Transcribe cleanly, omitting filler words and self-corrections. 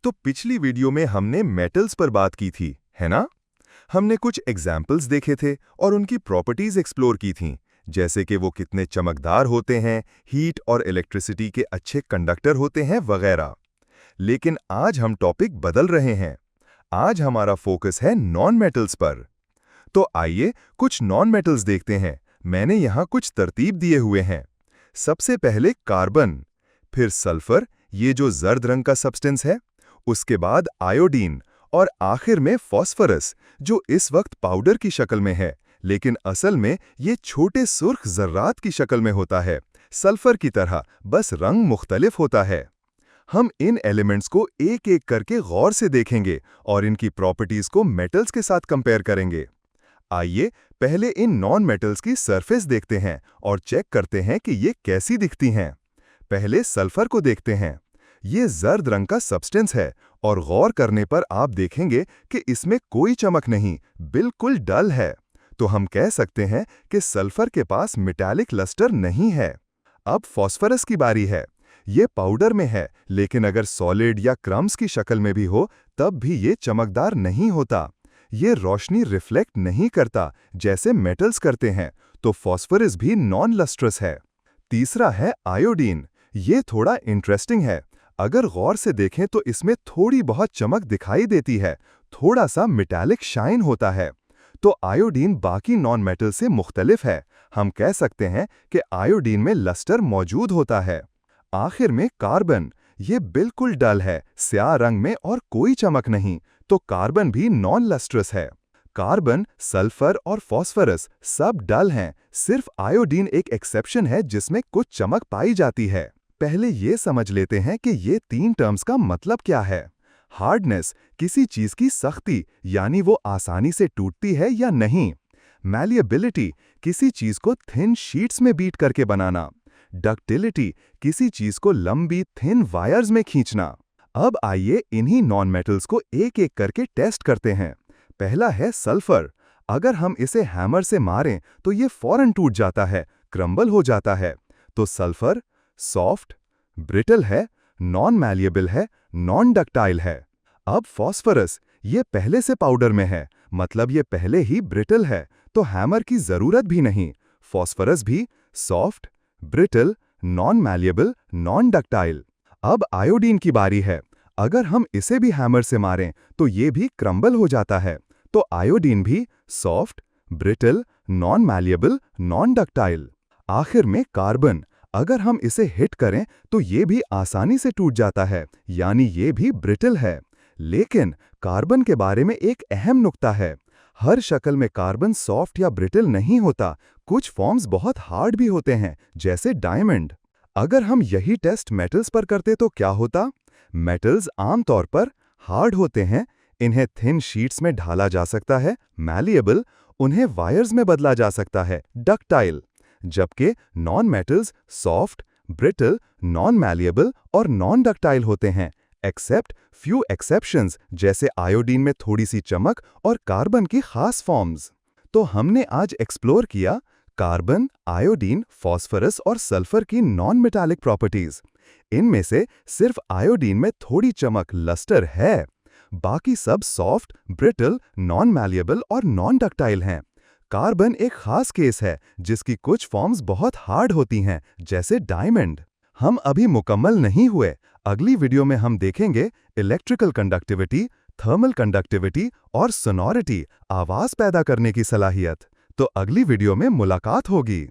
तो पिछली वीडियो में हमने मेटल्स पर बात की थी, है ना? हमने कुछ एग्जाम्पल्स देखे थे और उनकी प्रॉपर्टीज एक्सप्लोर की थीं, जैसे कि वो कितने चमकदार होते हैं, हीट और इलेक्ट्रिसिटी के अच्छे कंडक्टर होते हैं वगैरह। लेकिन आज हम टॉपिक बदल रहे हैं। आज हमारा फोकस है नॉन मेटल्स पर। तो आइए कुछ नॉन मेटल्स देखते हैं। मैंने यहाँ कुछ तरतीब दिए हुए हैं। सबसे पहले कार्बन, फिर सल्फर, ये जो जर्द रंग का सब्सटेंस है, उसके बाद आयोडीन और आखिर में फॉस्फोरस, जो इस वक्त पाउडर की शक्ल में है, लेकिन असल में ये छोटे सुर्ख जर्रात की शक्ल में होता है, सल्फर की तरह, बस रंग मुख्तलिफ होता है। हम इन एलिमेंट्स को एक एक करके गौर से देखेंगे और इनकी प्रॉपर्टीज को मेटल्स के साथ कंपेयर करेंगे। आइए पहले इन नॉन मेटल्स की सरफेस देखते हैं और चेक करते हैं कि ये कैसी दिखती हैं। पहले सल्फर को देखते हैं। ये जर्द रंग का सब्सटेंस है और गौर करने पर आप देखेंगे कि इसमें कोई चमक नहीं, बिल्कुल डल है। तो हम कह सकते हैं कि सल्फर के पास मेटालिक लस्टर नहीं है। अब फॉस्फोरस की बारी है। ये पाउडर में है, लेकिन अगर सॉलिड या क्रम्स की शक्ल में भी हो, तब भी ये चमकदार नहीं होता। ये रोशनी रिफ्लेक्ट नहीं करता जैसे मेटल्स करते हैं, तो फॉस्फोरस भी नॉन लस्ट्रस है। तीसरा है आयोडीन। ये थोड़ा इंटरेस्टिंग है। अगर गौर से देखें तो इसमें थोड़ी बहुत चमक दिखाई देती है, थोड़ा सा मेटालिक शाइन होता है। तो आयोडीन बाकी नॉन मेटल से मुख्तलिफ है। हम कह सकते हैं कि आयोडीन में लस्टर मौजूद होता है। आखिर में कार्बन, ये बिल्कुल डल है, स्याह रंग में और कोई चमक नहीं, तो कार्बन भी नॉन लस्ट्रस है। कार्बन, सल्फर और फॉस्फोरस सब डल हैं, सिर्फ आयोडीन एक एक्सेप्शन है जिसमें कुछ चमक पाई जाती है। पहले ये समझ लेते हैं कि ये तीन टर्म्स का मतलब क्या है। हार्डनेस, किसी चीज की सख्ती, यानी वो आसानी से टूटती है या नहीं। मैलिएबिलिटी, किसी चीज को थिन शीट्स में बीट करके बनाना। डक्टिलिटी, किसी चीज को लंबी थिन वायर्स में खींचना। अब आइए इन्हीं नॉन मेटल्स को एक एक करके टेस्ट करते हैं। पहला है सल्फर। अगर हम इसे हैमर से मारें तो ये फौरन टूट जाता है, क्रम्बल हो जाता है। तो सल्फर सॉफ्ट, ब्रिटल है, नॉन मैलिएबल है, नॉन डक्टाइल है। अब फॉस्फोरस, ये पहले से पाउडर में है, मतलब ये पहले ही ब्रिटल है, तो हैमर की जरूरत भी नहीं। फॉस्फोरस भी soft, brittle, non malleable, non ductile. अब आयोडीन की बारी है। अगर हम इसे भी हैमर से मारें तो ये भी क्रम्बल हो जाता है, तो आयोडीन भी soft, brittle, non malleable, non ductile. आखिर में कार्बन, अगर हम इसे हिट करें तो ये भी आसानी से टूट जाता है, यानी ये भी ब्रिटल है। लेकिन कार्बन के बारे में एक अहम नुक्ता है। हर शक्ल में कार्बन सॉफ्ट या ब्रिटल नहीं होता, कुछ फॉर्म्स बहुत हार्ड भी होते हैं, जैसे डायमंड। अगर हम यही टेस्ट मेटल्स पर करते तो क्या होता? मेटल्स आमतौर पर हार्ड होते हैं, इन्हें थिन शीट्स में ढाला जा सकता है, मैलिएबल, उन्हें वायर्स में बदला जा सकता है, डक्टाइल। जबकि non metals soft, brittle, non malleable और नॉन डक्टाइल होते हैं, एक्सेप्ट फ्यू एक्सेप्शंस, जैसे आयोडीन में थोड़ी सी चमक और कार्बन की खास फॉर्म्स। तो हमने आज एक्सप्लोर किया कार्बन, आयोडीन, फॉस्फोरस और सल्फर की नॉन मेटालिक प्रॉपर्टीज। इनमें से सिर्फ आयोडीन में थोड़ी चमक, लस्टर है। बाकी सब सॉफ्ट, ब्रिटल, नॉन मैलिएबल और नॉन डक्टाइल हैं। कार्बन एक खास केस है जिसकी कुछ फॉर्म्स बहुत हार्ड होती हैं, जैसे डायमंड। हम अभी मुकम्मल नहीं हुए। अगली वीडियो में हम देखेंगे इलेक्ट्रिकल कंडक्टिविटी, थर्मल कंडक्टिविटी और सोनोरिटी, आवाज पैदा करने की सलाहियत। तो अगली वीडियो में मुलाकात होगी।